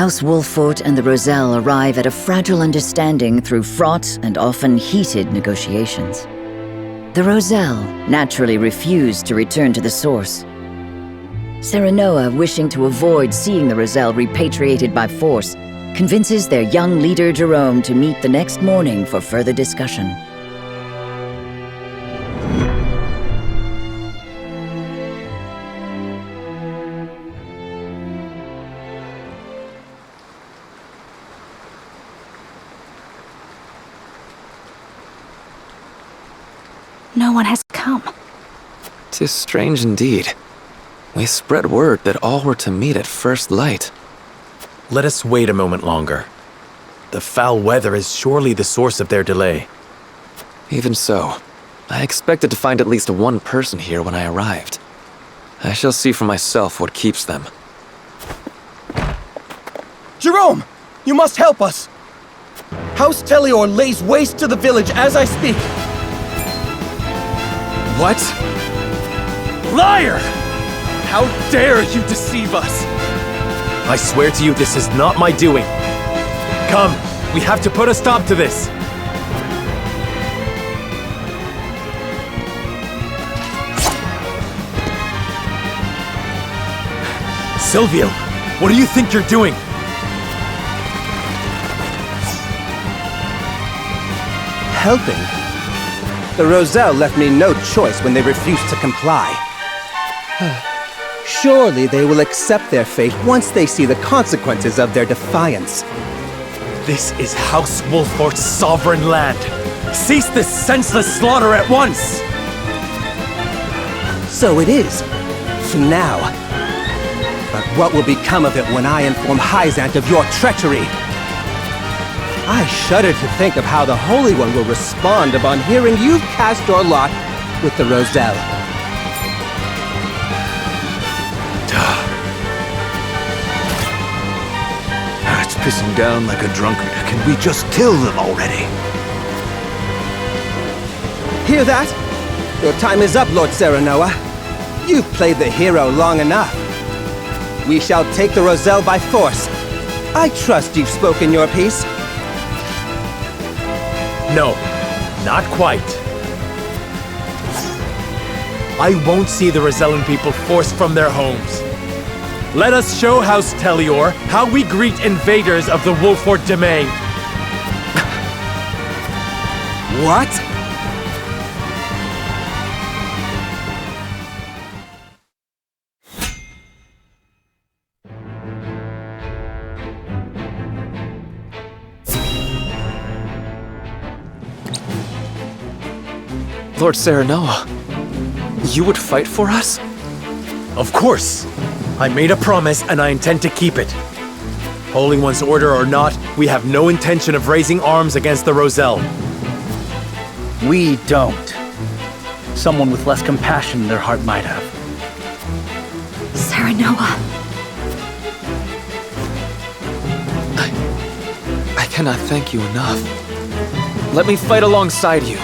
House Wolffort and the Roselle arrive at a fragile understanding through fraught and often heated negotiations. The Roselle naturally refuse to return to the source. Serenoa, wishing to avoid seeing the Roselle repatriated by force, convinces their young leader Jerome to meet the next morning for further discussion. No one has come. 'Tis strange indeed. We spread word that all were to meet at first light. Let us wait a moment longer. The foul weather is surely the source of their delay. Even so, I expected to find at least one person here when I arrived. I shall see for myself what keeps them. Jerome! You must help us! House Telior lays waste to the village as I speak. What? Liar! How dare you deceive us! I swear to you, this is not my doing. Come, we have to put a stop to this. Silvio, what do you think you're doing? Helping? The Roselle left me no choice when they refused to comply. Surely they will accept their fate once they see the consequences of their defiance. This is House Wolffort's sovereign land. Cease this senseless slaughter at once! So it is. For now. But what will become of it when I inform Hyzante of your treachery? I shudder to think of how the Holy One will respond upon hearing you've cast your lot with the Roselle. It's pissing down like a drunkard. Can we just kill them already? Hear that? Your time is up, Lord Serenoa. You've played the hero long enough. We shall take the Roselle by force. I trust you've spoken your piece. No, not quite. I won't see the Rosellan people forced from their homes. Let us show House Telior how we greet invaders of the Wolffort domain. What? Lord Serenoa, you would fight for us? Of course! I made a promise and I intend to keep it. Holy One's order or not, we have no intention of raising arms against the Roselle. We don't. Someone with less compassion than their heart might have. Serenoa. I cannot thank you enough. Let me fight alongside you.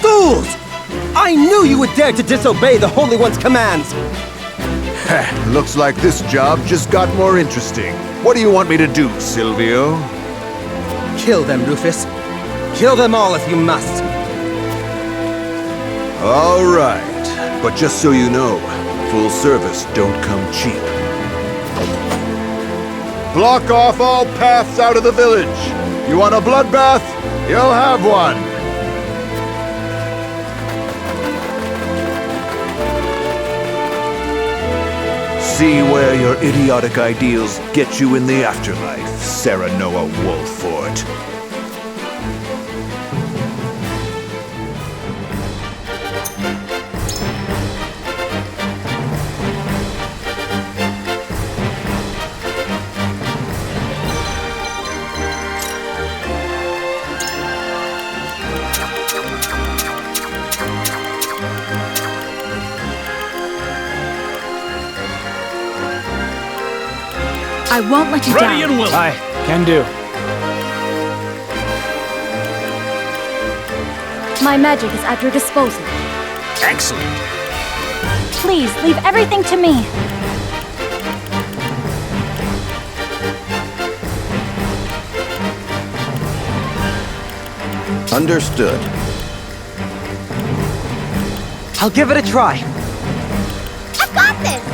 Fools! I knew you would dare to disobey the Holy One's commands! Looks like this job just got more interesting. What do you want me to do, Silvio? Kill them, Rufus. Kill them all if you must. All right. But just so you know, full service don't come cheap. Block off all paths out of the village. You want a bloodbath? You'll have one. See where your idiotic ideals get you in the afterlife, Serenoa Wolffort. I won't let you Ready down. and willing. Aye, can do. My magic is at your disposal. Excellent. Please, leave everything to me. Understood. I'll give it a try. I've got this!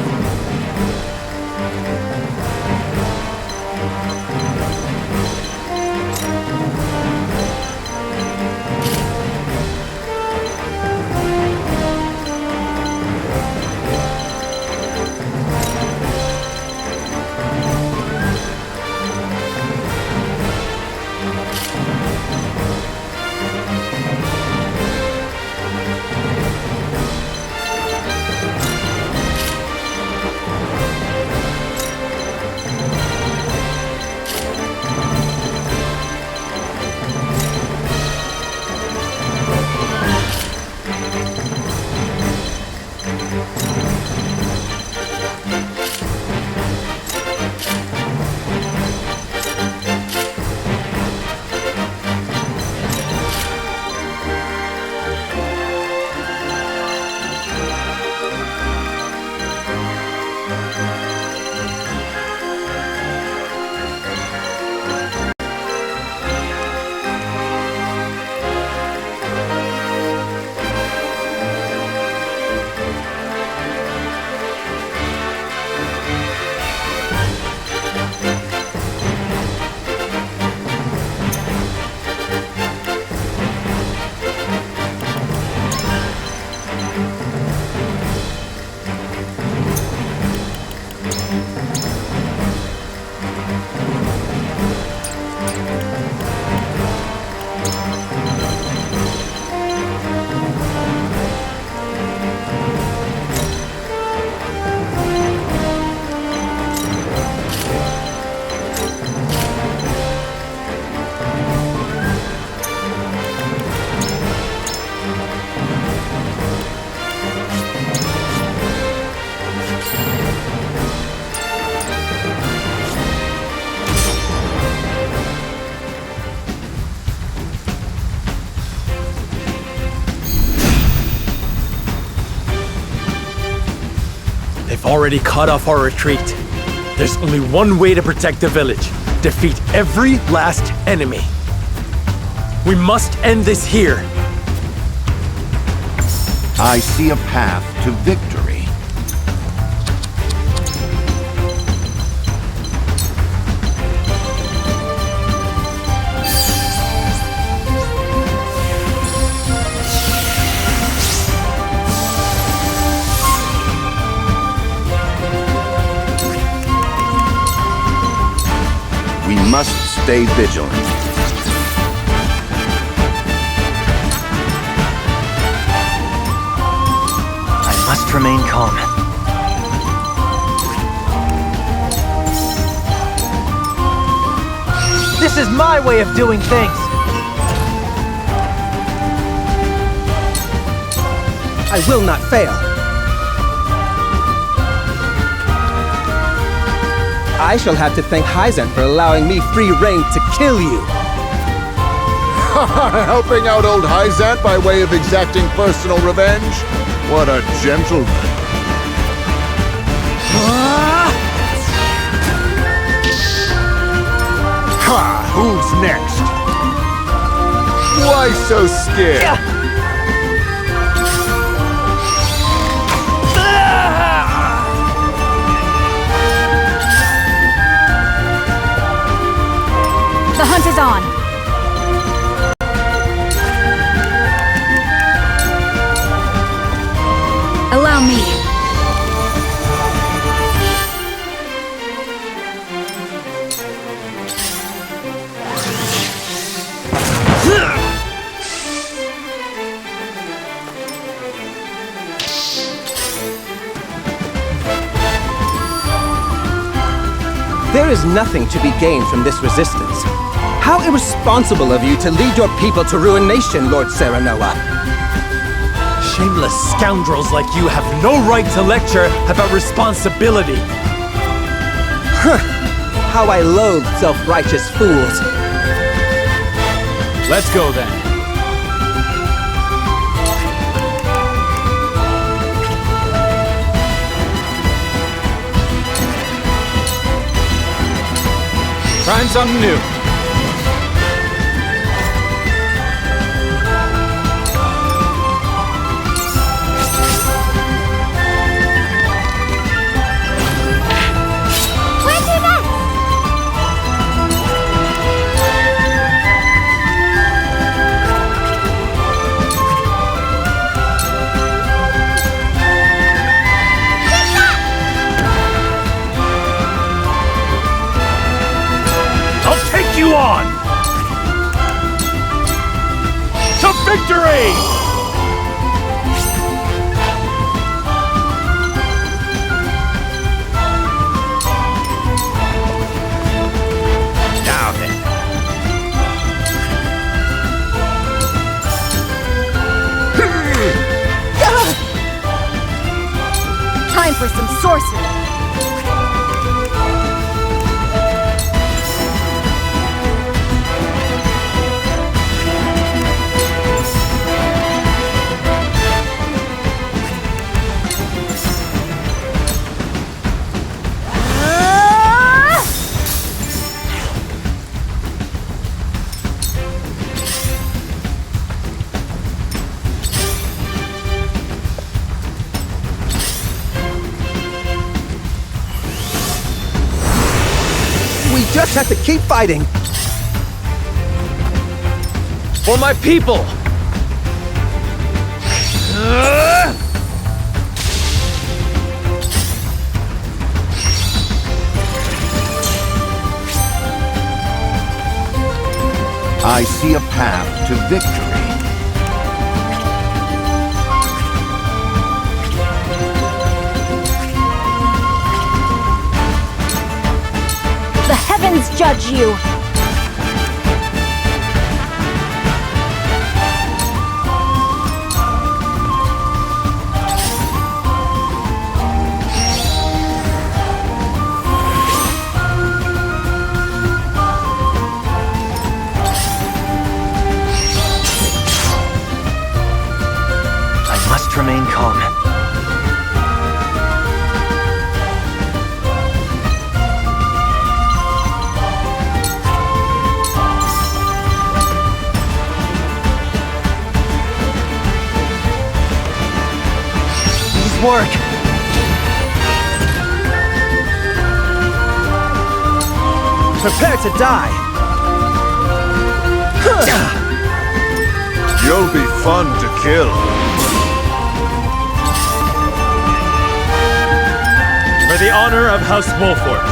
They've already cut off our retreat. There's only one way to protect the village. Defeat every last enemy. We must end this here. I see a path to victory. We must stay vigilant. I must remain calm. This is my way of doing things! I will not fail. I shall have to thank Hyzante for allowing me free rein to kill you. Helping out old Hyzante by way of exacting personal revenge? What a gentleman. Ha! Who's next? Why so scared? The hunt is on. Allow me. There is nothing to be gained from this resistance. How irresponsible of you to lead your people to ruination, Lord Serenoa. Shameless scoundrels like you have no right to lecture about responsibility. How I loathe self-righteous fools. Let's go then. Trying something new. Time for some sorcery. We just have to keep fighting! For my people! I see a path to victory. The heavens judge you! I must remain calm. Work. Prepare to die! You'll be fun to kill. For the honor of House Wolford.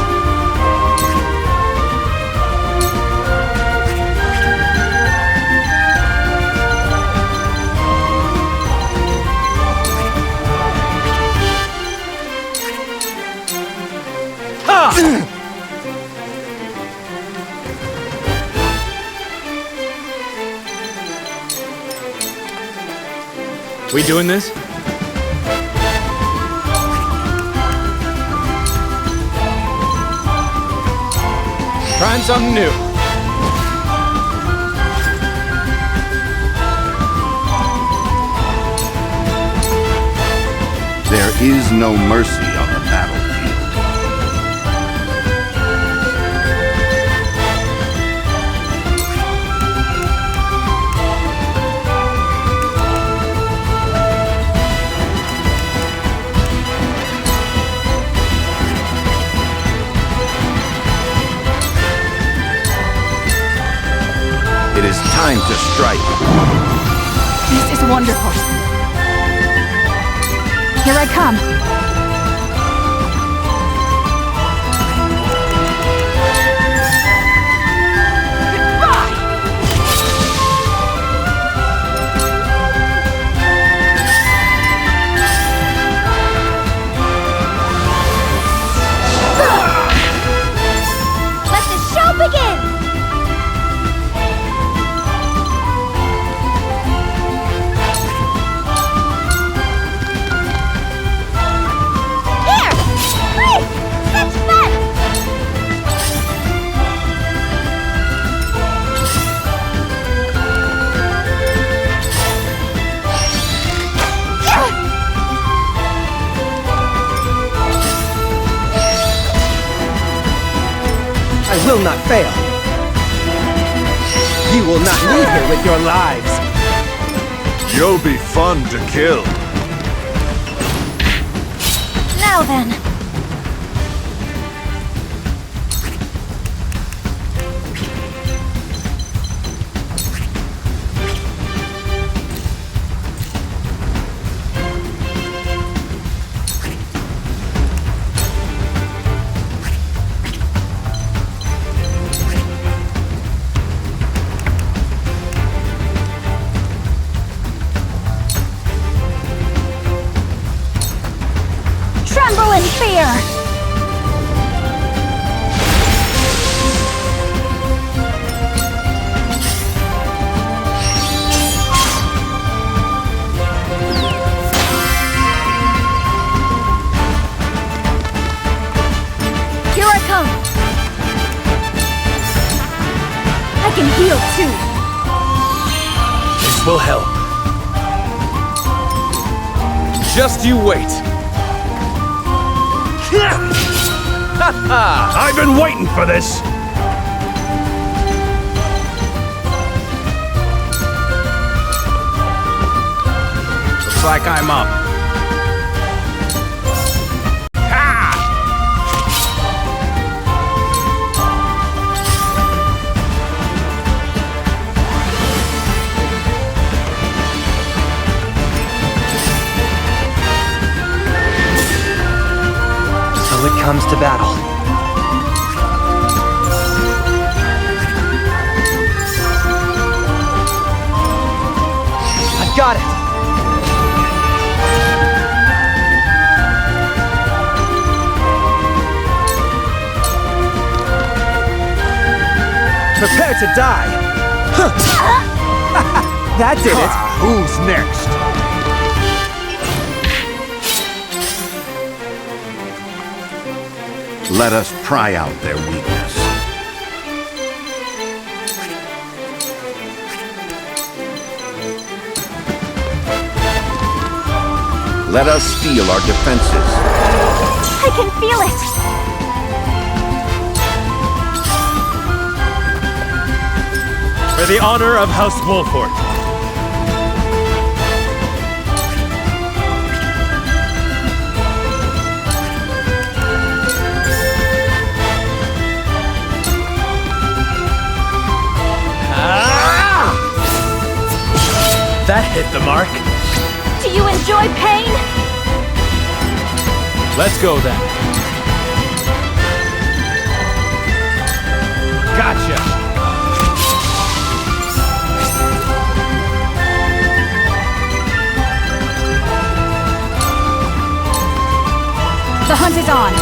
We doing this? Trying something new. There is no mercy on the battlefield. It is time to strike. This is wonderful. Here I come. Let the show begin! I will not fail. You will not leave here with your lives. You'll be fun to kill. Now then. Tremble in fear! can heal too. This will help. Just you wait. I've been waiting for this! Looks like I'm up. So it comes to battle. I've got it! Prepare to die! That did it! Who's next? Let us pry out their weakness. Let us steel our defenses. I can feel it! For the honor of House Wolford. That hit the mark. Do you enjoy pain? Let's go then. Gotcha. The hunt is on.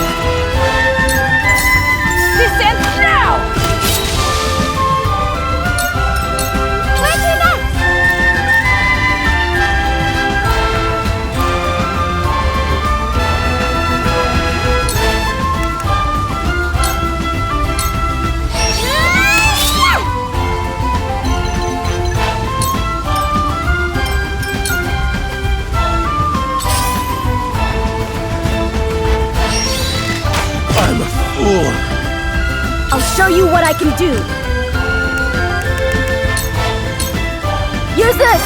This ends now! Where's your next? I'm a fool. I'll show you what I can do. Use this!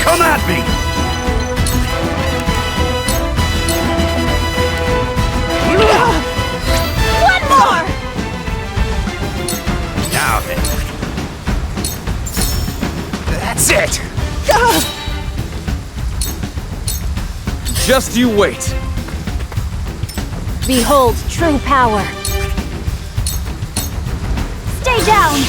Come at me! One more! Now then. That's it. Just you wait. Behold true power. Stay down!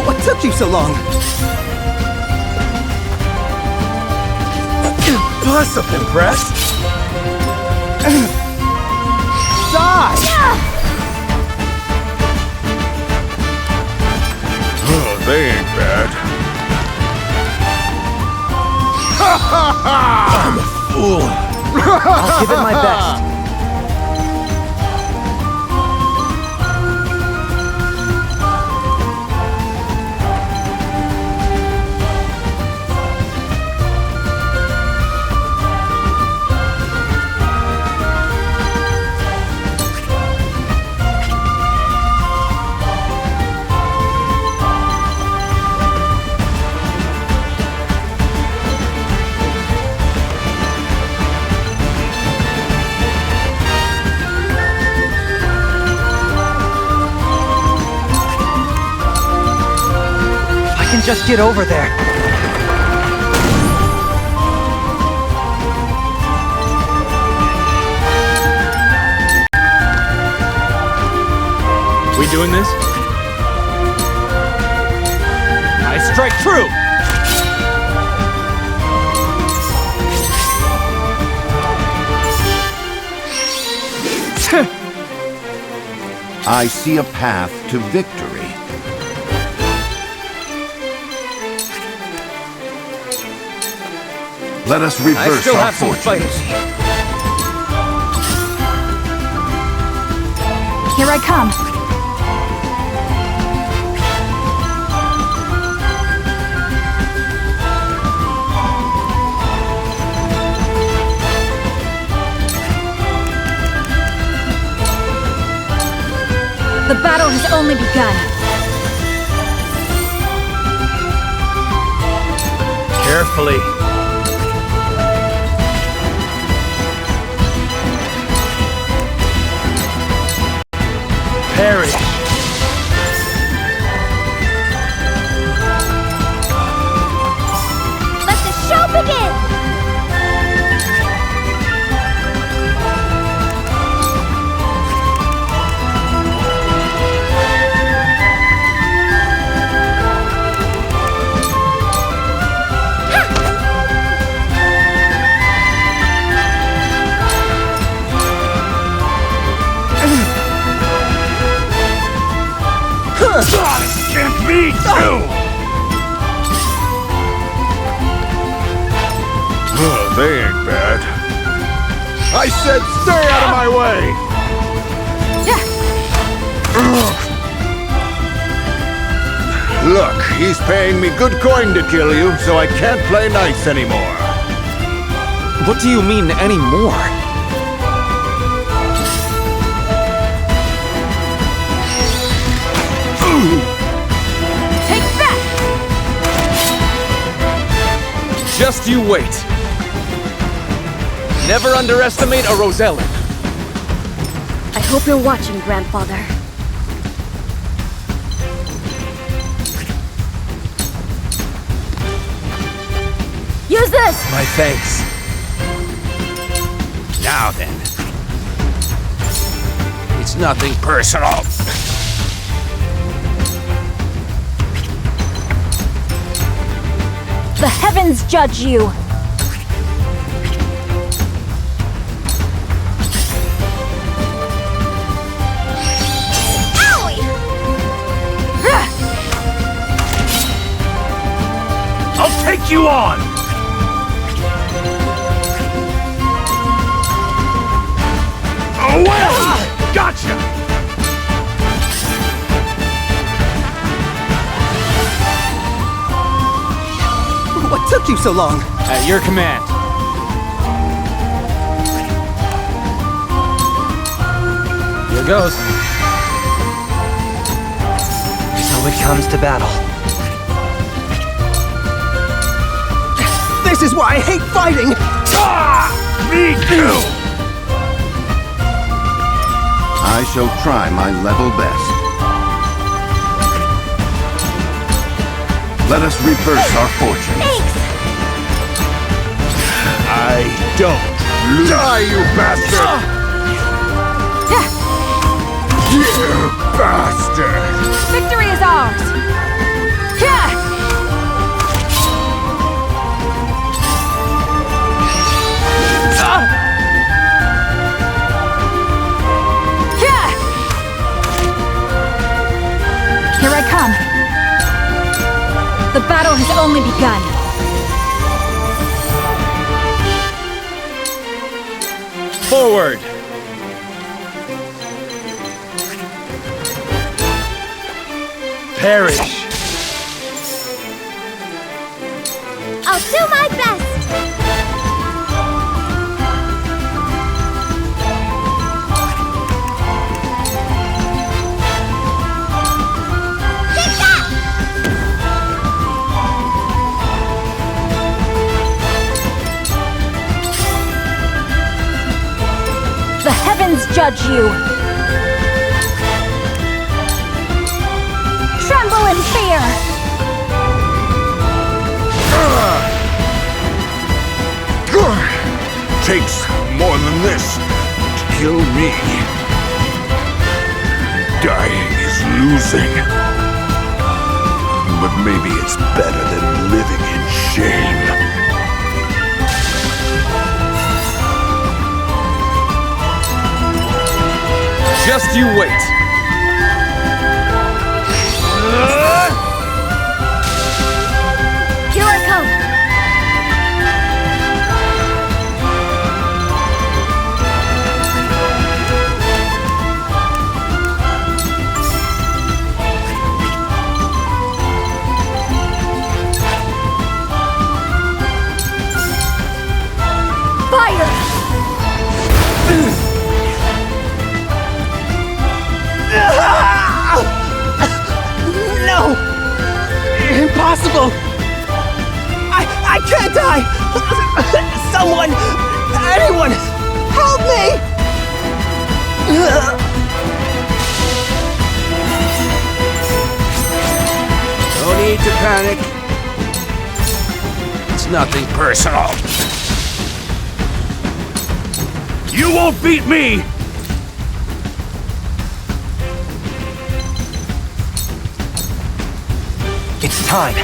What took you so long? Boss up impressed. Die! Oh, they ain't bad. I'm a fool. I'll give it my best. Just get over there. We doing this? I strike true. I see a path to victory. Let us reverse I still our have some fortunes. fighting. Here I come. The battle has only begun. Carefully. Perish. Let the show begin! Can't be too! They ain't bad. I said stay out of my way! Look, he's paying me good coin to kill you, so I can't play nice anymore. What do you mean, anymore? Take that! Just you wait. Never underestimate a Rosellan. I hope you're watching, Grandfather. Use this! My thanks. Now then. It's nothing personal. The heavens judge you! I'll take you on! Away! Gotcha! What took you so long? At your command. Here goes. So it comes to battle. This is why I hate fighting! Me too! I shall try my level best. Let us reverse our fortunes. I don't lose. Die, you bastard! You bastard! Victory is ours! Here I come. The battle has only begun. Forward! Perish! I'll do my best! Take that! The heavens judge you! Tremble in fear! Takes more than this to kill me. Dying is losing. But maybe it's better than living in shame. Just you wait. Here I come! Fire! No! Impossible! I can't die! Someone! Anyone! Help me! No need to panic. It's nothing personal. You won't beat me! It's time.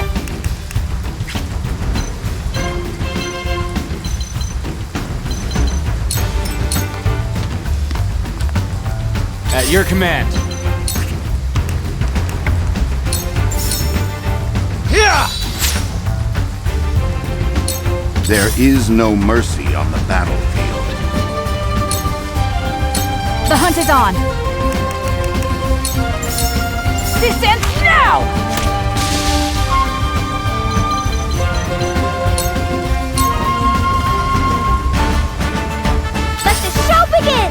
At your command. Yeah! There is no mercy on the battlefield. The hunt is on! This ends now! Let the show begin!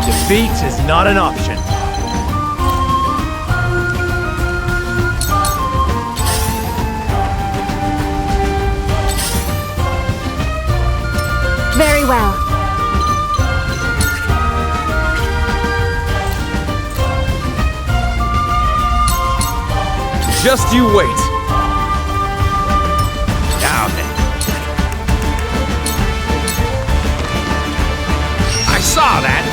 Defeat is not an option. Very well. Just you wait. Now then. I saw that.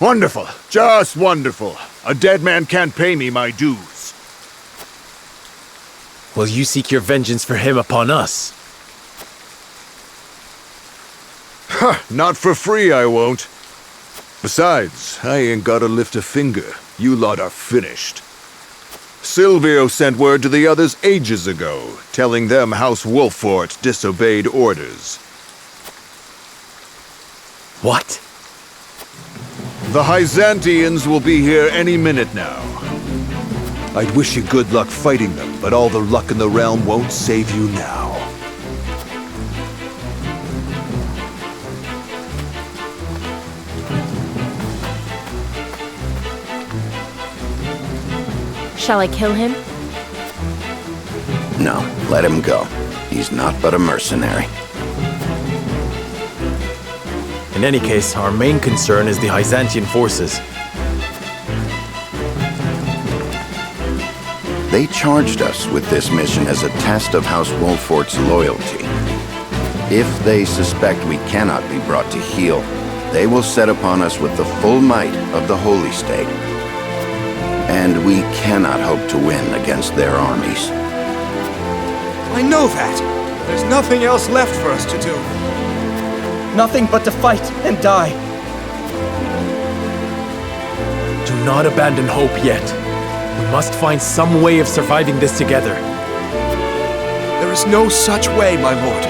Wonderful. Just wonderful. A dead man can't pay me my dues. Will you seek your vengeance for him upon us? Not for free, I won't. Besides, I ain't gotta lift a finger. You lot are finished. Silvio sent word to the others ages ago, telling them House Wolffort disobeyed orders. What? The Hyzanteans will be here any minute now. I'd wish you good luck fighting them, but all the luck in the realm won't save you now. Shall I kill him? No, let him go. He's not but a mercenary. In any case, our main concern is the Hyzantean forces. They charged us with this mission as a test of House Wolffort's loyalty. If they suspect we cannot be brought to heel, they will set upon us with the full might of the Holy State. And we cannot hope to win against their armies. I know that! There's nothing else left for us to do. Nothing but to fight and die. Do not abandon hope yet. We must find some way of surviving this together. There is no such way, my lord.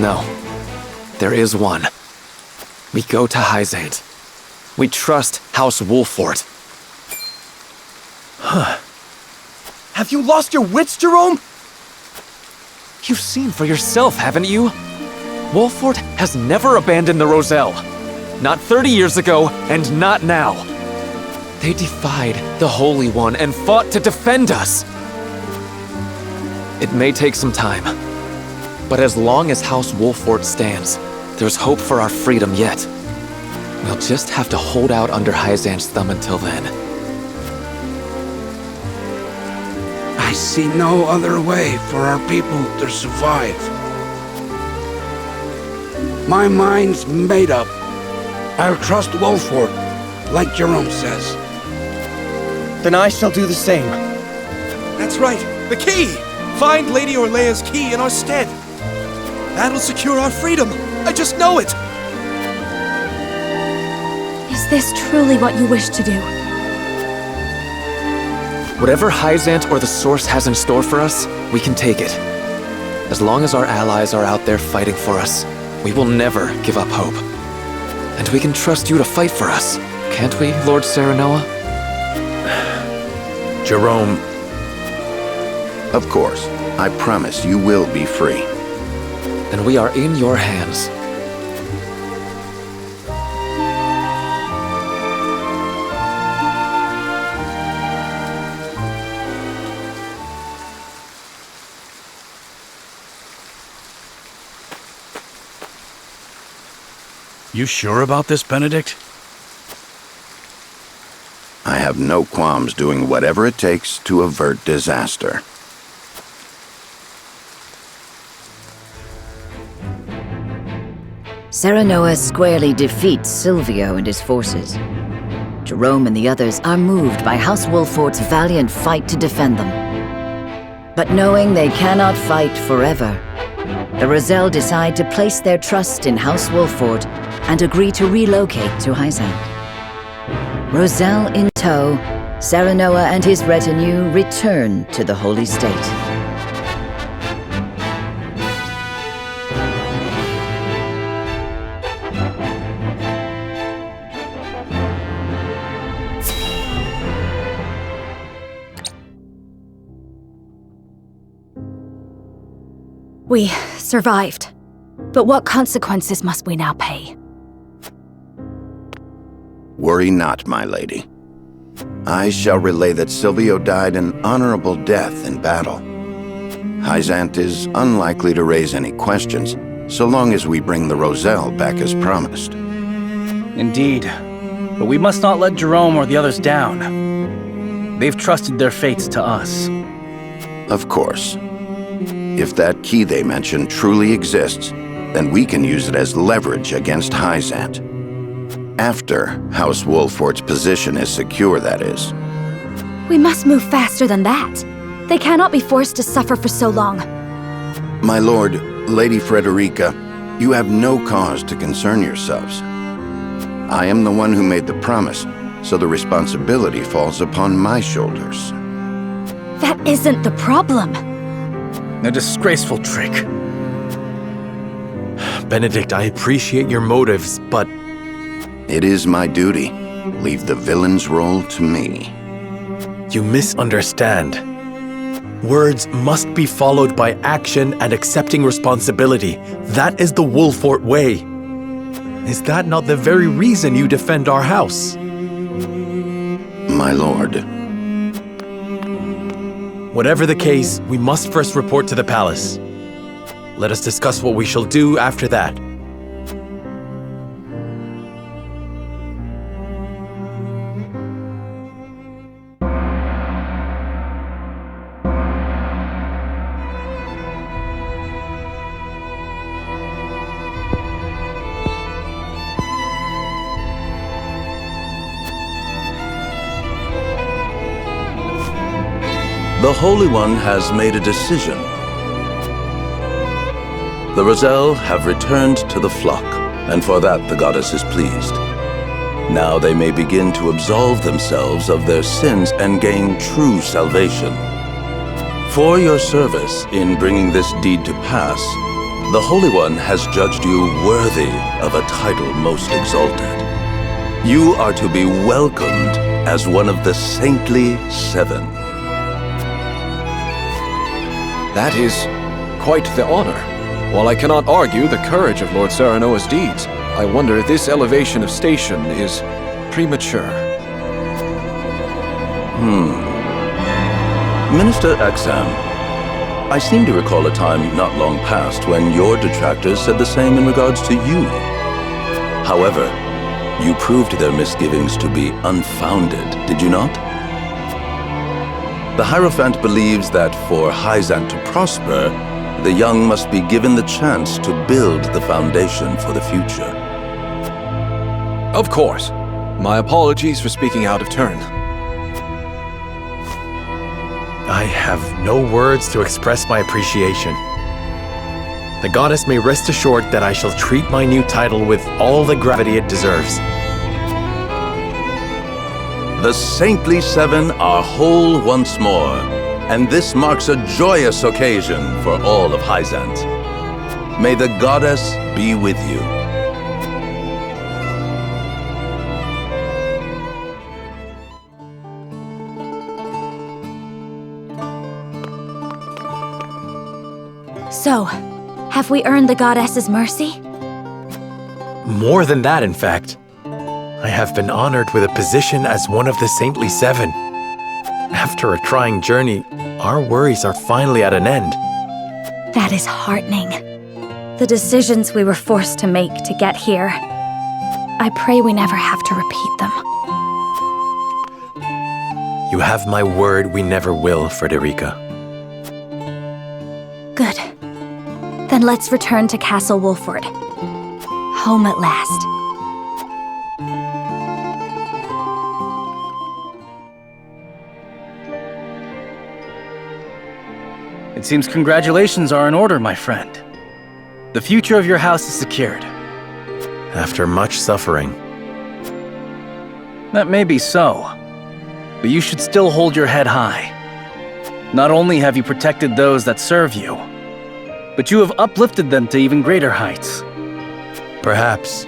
No. There is one. We go to Hyzante. We trust House Wolffort. Have you lost your wits, Jerome? You've seen for yourself, haven't you? Wolffort has never abandoned the Roselle. Not 30 years ago, and not now. They defied the Holy One and fought to defend us. It may take some time, But as long as House Wolfort stands, there's hope for our freedom yet. We'll just have to hold out under Hyzante's thumb until then. I see no other way for our people to survive. My mind's made up. I'll trust Wolfort, like Jerome says. Then I shall do the same. That's right, the key! Find Lady Orlea's key in our stead. That'll secure our freedom. I just know it! Is this truly what you wish to do? Whatever Hyzante or the Source has in store for us, we can take it. As long as our allies are out there fighting for us, we will never give up hope. And we can trust you to fight for us, can't we, Lord Serenoa? Jerome. Of course. I promise you will be free. Then we are in your hands. You sure about this, Benedict? I have no qualms doing whatever it takes to avert disaster. Serenoa squarely defeats Silvio and his forces. Jerome and the others are moved by House Wolfort's valiant fight to defend them. But knowing they cannot fight forever, the Roselle decide to place their trust in House Wolfort and agree to relocate to Hyzante. Roselle in tow, Serenoa and his retinue return to the Holy State. We survived. But what consequences must we now pay? Worry not, my lady. I shall relay that Silvio died an honorable death in battle. Hyzante is unlikely to raise any questions, so long as we bring the Roselle back as promised. Indeed. But we must not let Jerome or the others down. They've trusted their fates to us. Of course. If that key they mentioned truly exists, then we can use it as leverage against Hyzante. After House Wolfort's position is secure, that is. We must move faster than that. They cannot be forced to suffer for so long. My lord, Lady Frederica, you have no cause to concern yourselves. I am the one who made the promise, so the responsibility falls upon my shoulders. That isn't the problem. A disgraceful trick. Benedict, I appreciate your motives, but... It is my duty. Leave the villain's role to me. You misunderstand. Words must be followed by action and accepting responsibility. That is the Wolfort way. Is that not the very reason you defend our house? My lord. Whatever the case, we must first report to the palace. Let us discuss what we shall do after that. The Holy One has made a decision. The Roselle have returned to the flock, and for that the goddess is pleased. Now they may begin to absolve themselves of their sins and gain true salvation. For your service in bringing this deed to pass, the Holy One has judged you worthy of a title most exalted. You are to be welcomed as one of the Saintly Seven. That is quite the honor. While I cannot argue the courage of Lord Serenoa's deeds, I wonder if this elevation of station is premature. Minister Exam, I seem to recall a time not long past when your detractors said the same in regards to you. However, you proved their misgivings to be unfounded, did you not? The Hierophant believes that for Hyzante to prosper, the young must be given the chance to build the foundation for the future. Of course. My apologies for speaking out of turn. I have no words to express my appreciation. The goddess may rest assured that I shall treat my new title with all the gravity it deserves. The Saintly Seven are whole once more, and this marks a joyous occasion for all of Hyzante. May the goddess be with you. So, have we earned the goddess's mercy? More than that, in fact. I have been honored with a position as one of the Saintly Seven. After a trying journey, our worries are finally at an end. That is heartening. The decisions we were forced to make to get here, I pray we never have to repeat them. You have my word we never will, Frederica. Good. Then let's return to Castle Wolford. Home at last. It seems congratulations are in order, my friend. The future of your house is secured. After much suffering. That may be so, but you should still hold your head high. Not only have you protected those that serve you, but you have uplifted them to even greater heights. Perhaps,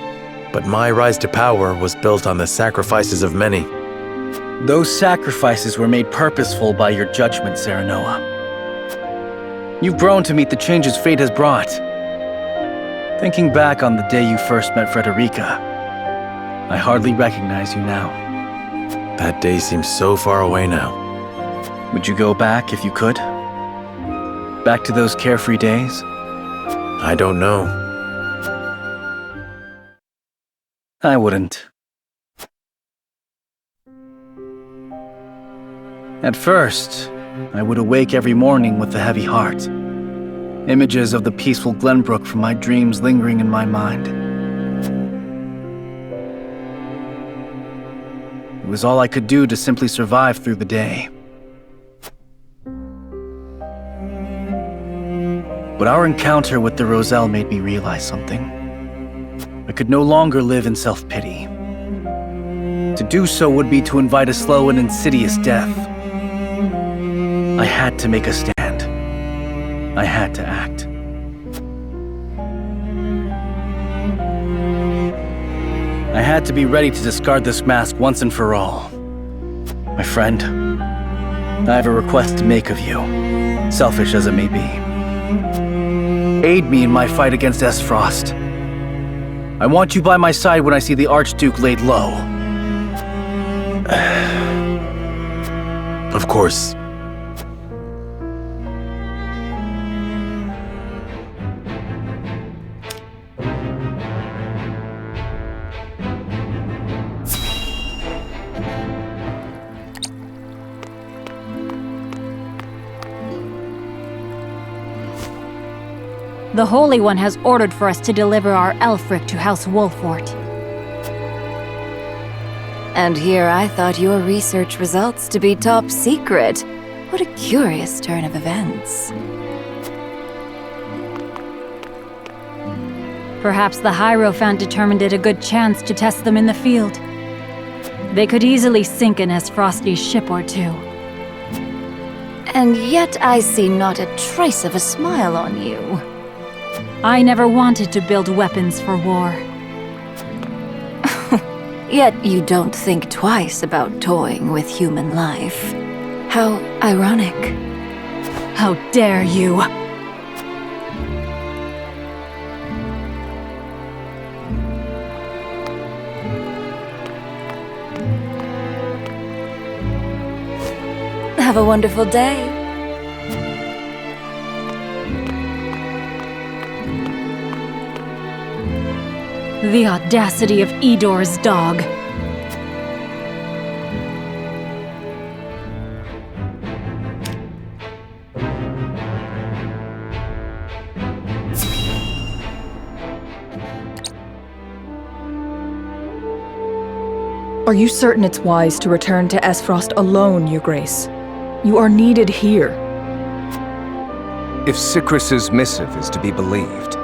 but my rise to power was built on the sacrifices of many. Those sacrifices were made purposeful by your judgment, Serenoa. You've grown to meet the changes fate has brought. Thinking back on the day you first met Frederica, I hardly recognize you now. That day seems so far away now. Would you go back if you could? Back to those carefree days? I don't know. I wouldn't. At first, I would awake every morning with a heavy heart. Images of the peaceful Glenbrook from my dreams lingering in my mind. It was all I could do to simply survive through the day. But our encounter with the Roselle made me realize something. I could no longer live in self-pity. To do so would be to invite a slow and insidious death. I had to make a stand. I had to act. I had to be ready to discard this mask once and for all. My friend, I have a request to make of you, selfish as it may be. Aid me in my fight against Frost. I want you by my side when I see the Archduke laid low. Of course. The Holy One has ordered for us to deliver our Elfric to House Wolfort. And here I thought your research results to be top secret. What a curious turn of events. Perhaps the Hierophant determined it a good chance to test them in the field. They could easily sink an Frosty's ship or two. And yet I see not a trace of a smile on you. I never wanted to build weapons for war. Yet you don't think twice about toying with human life. How ironic. How dare you! Have a wonderful day. The audacity of Edor's dog. Are you certain it's wise to return to Esfrost alone, Your Grace? You are needed here. If Sycris's missive is to be believed,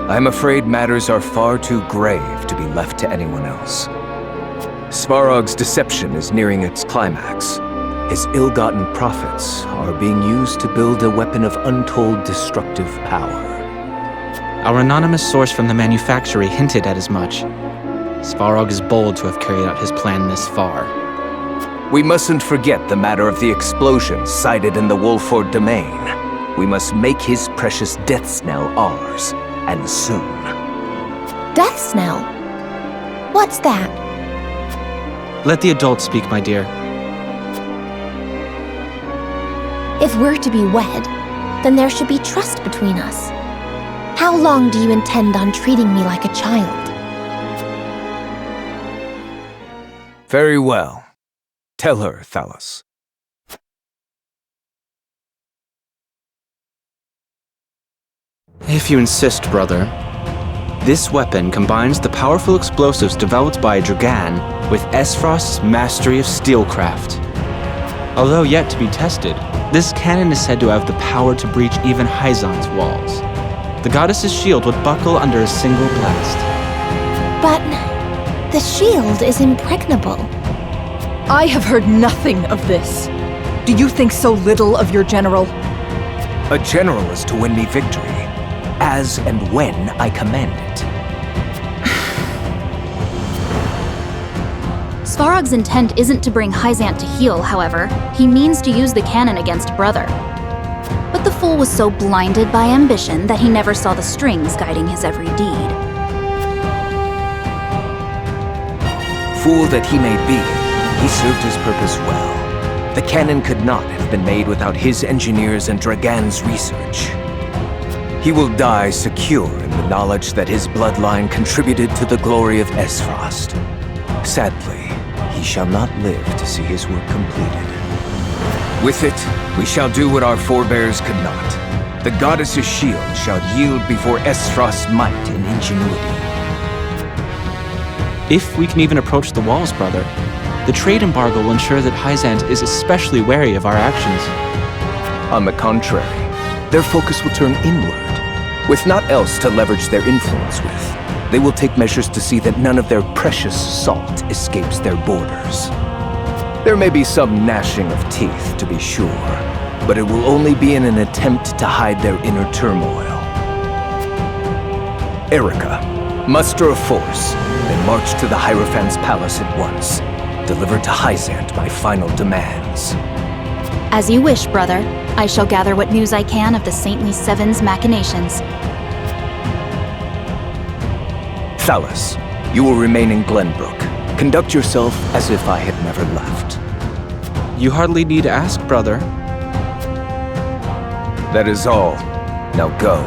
I'm afraid matters are far too grave to be left to anyone else. Svarog's deception is nearing its climax. His ill-gotten profits are being used to build a weapon of untold destructive power. Our anonymous source from the manufactory hinted at as much. Svarog is bold to have carried out his plan this far. We mustn't forget the matter of the explosion sighted in the Wolford domain. We must make his precious death knell ours, and soon. Death knell? What's that? Let the adults speak, my dear. If we're to be wed, then there should be trust between us. How long do you intend on treating me like a child? Very well. Tell her, Thalos. If you insist, brother. This weapon combines the powerful explosives developed by Dragan with Esfrost's mastery of steelcraft. Although yet to be tested, this cannon is said to have the power to breach even Hyzante's walls. The goddess's shield would buckle under a single blast. But the shield is impregnable. I have heard nothing of this. Do you think so little of your general? A general is to win me victory, as and when I command it. Svarog's intent isn't to bring Hyzante to heel, however. He means to use the cannon against Brother. But the fool was so blinded by ambition that he never saw the strings guiding his every deed. Fool that he may be, he served his purpose well. The cannon could not have been made without his engineers and Dragan's research. He will die secure in the knowledge that his bloodline contributed to the glory of Esfrost. Sadly, he shall not live to see his work completed. With it, we shall do what our forebears could not. The goddess's shield shall yield before Esfrost's might and ingenuity. If we can even approach the walls, brother, the trade embargo will ensure that Hyzante is especially wary of our actions. On the contrary, their focus will turn inward. With naught else to leverage their influence with, they will take measures to see that none of their precious salt escapes their borders. There may be some gnashing of teeth, to be sure, but it will only be in an attempt to hide their inner turmoil. Erica, muster a force, and march to the Hierophant's palace at once. Deliver to Hyzante my final demands. As you wish, brother. I shall gather what news I can of the Saintly Seven's machinations. Thalos, you will remain in Glenbrook. Conduct yourself as if I had never left. You hardly need to ask, brother. That is all. Now go.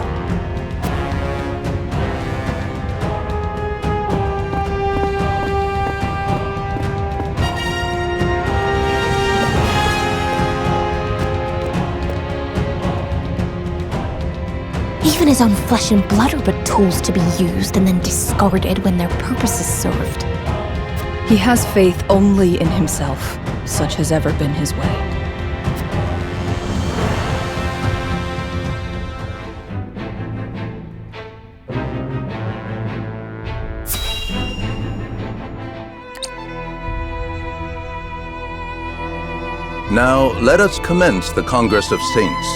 Even his own flesh and blood are but tools to be used and then discarded when their purpose is served. He has faith only in himself. Such has ever been his way. Now, let us commence the Congress of Saints.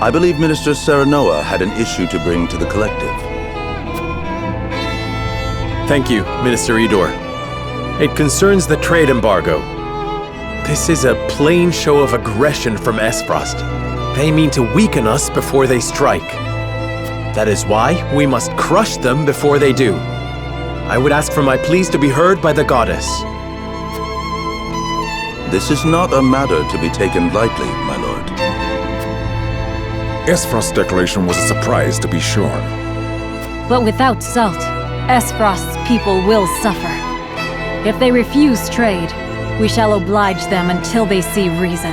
I believe Minister Serenoa had an issue to bring to the collective. Thank you, Minister Edor. It concerns the trade embargo. This is a plain show of aggression from Esfrost. They mean to weaken us before they strike. That is why we must crush them before they do. I would ask for my pleas to be heard by the goddess. This is not a matter to be taken lightly, my lord. Esfrost's declaration was a surprise, to be sure. But without salt, Esfrost's people will suffer. If they refuse trade, we shall oblige them until they see reason.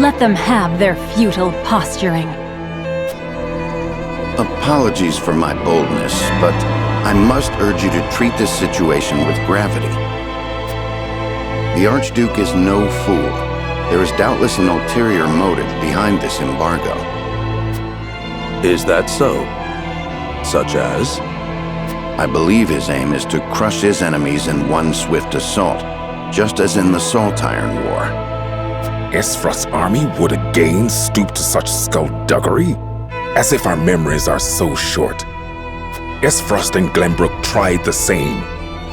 Let them have their futile posturing. Apologies for my boldness, but I must urge you to treat this situation with gravity. The Archduke is no fool. There is doubtless an ulterior motive behind this embargo. Is that so? Such as? I believe his aim is to crush his enemies in one swift assault, just as in the Salt Iron War. Esfrost's army would again stoop to such skullduggery? As if our memories are so short. Esfrost and Glenbrook tried the same,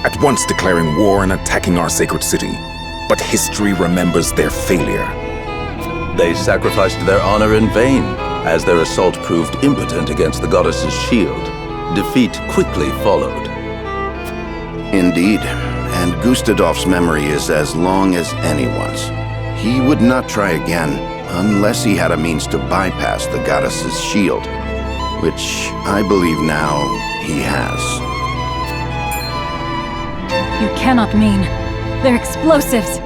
at once declaring war and attacking our sacred city. But history remembers their failure. They sacrificed their honor in vain, as their assault proved impotent against the goddess's shield. Defeat quickly followed. Indeed, and Gustadolf's memory is as long as anyone's. He would not try again, unless he had a means to bypass the goddess's shield, which I believe now he has. You cannot mean. They're explosives.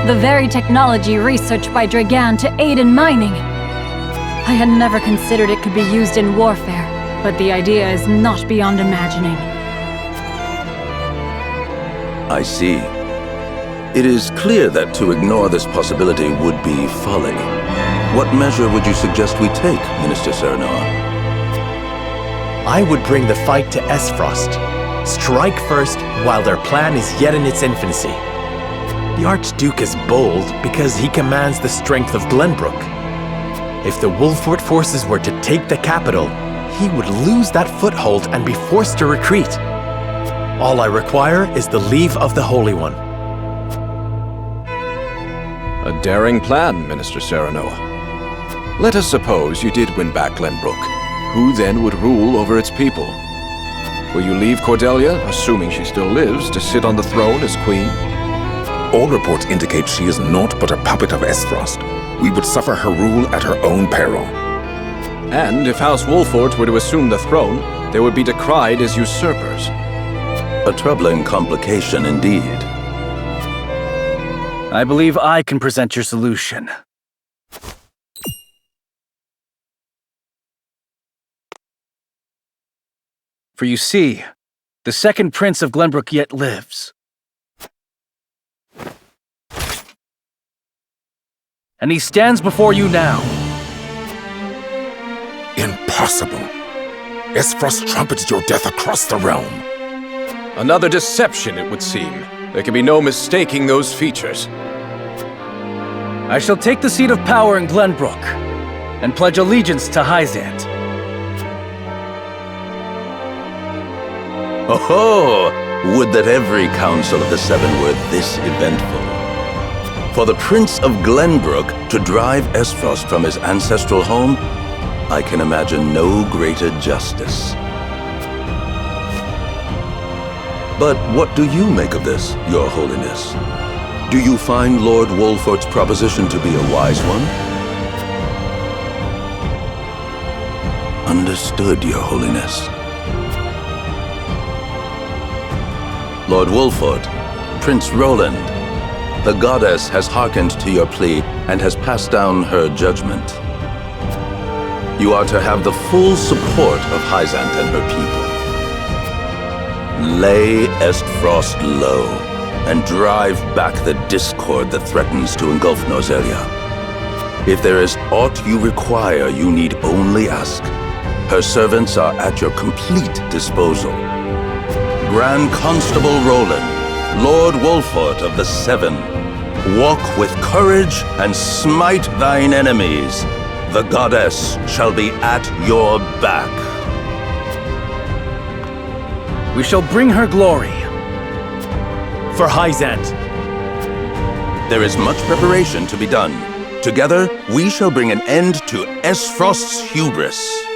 The very technology researched by Dragan to aid in mining. I had never considered it could be used in warfare, but the idea is not beyond imagining. I see. It is clear that to ignore this possibility would be folly. What measure would you suggest we take, Minister Serenor? I would bring the fight to Esfrost. Strike first while their plan is yet in its infancy. The Archduke is bold because he commands the strength of Glenbrook. If the Wolffort forces were to take the capital, he would lose that foothold and be forced to retreat. All I require is the leave of the Holy One. A daring plan, Minister Serenoa. Let us suppose you did win back Glenbrook. Who then would rule over its people? Will you leave Cordelia, assuming she still lives, to sit on the throne as queen? All reports indicate she is naught but a puppet of Esfrost. We would suffer her rule at her own peril. And if House Wolffort were to assume the throne, they would be decried as usurpers. A troubling complication indeed. I believe I can present your solution. For you see, the second Prince of Glenbrook yet lives. And he stands before you now. Impossible. Esfrost trumpets your death across the realm. Another deception, it would seem. There can be no mistaking those features. I shall take the seat of power in Glenbrook and pledge allegiance to Hyzante. Oh, would that every Council of the Seven were this eventful. For the Prince of Glenbrook to drive Esfrost from his ancestral home, I can imagine no greater justice. But what do you make of this, Your Holiness? Do you find Lord Wolfort's proposition to be a wise one? Understood, Your Holiness. Lord Wolffort, Prince Roland, the goddess has hearkened to your plea and has passed down her judgment. You are to have the full support of Hyzante and her people. Lay Esfrost low and drive back the discord that threatens to engulf Nozelia. If there is aught you require, you need only ask. Her servants are at your complete disposal. Grand Constable Roland, Lord Wolffort of the Seven, walk with courage and smite thine enemies. The goddess shall be at your back. We shall bring her glory. For Hyzante. There is much preparation to be done. Together, we shall bring an end to Esfrost's hubris.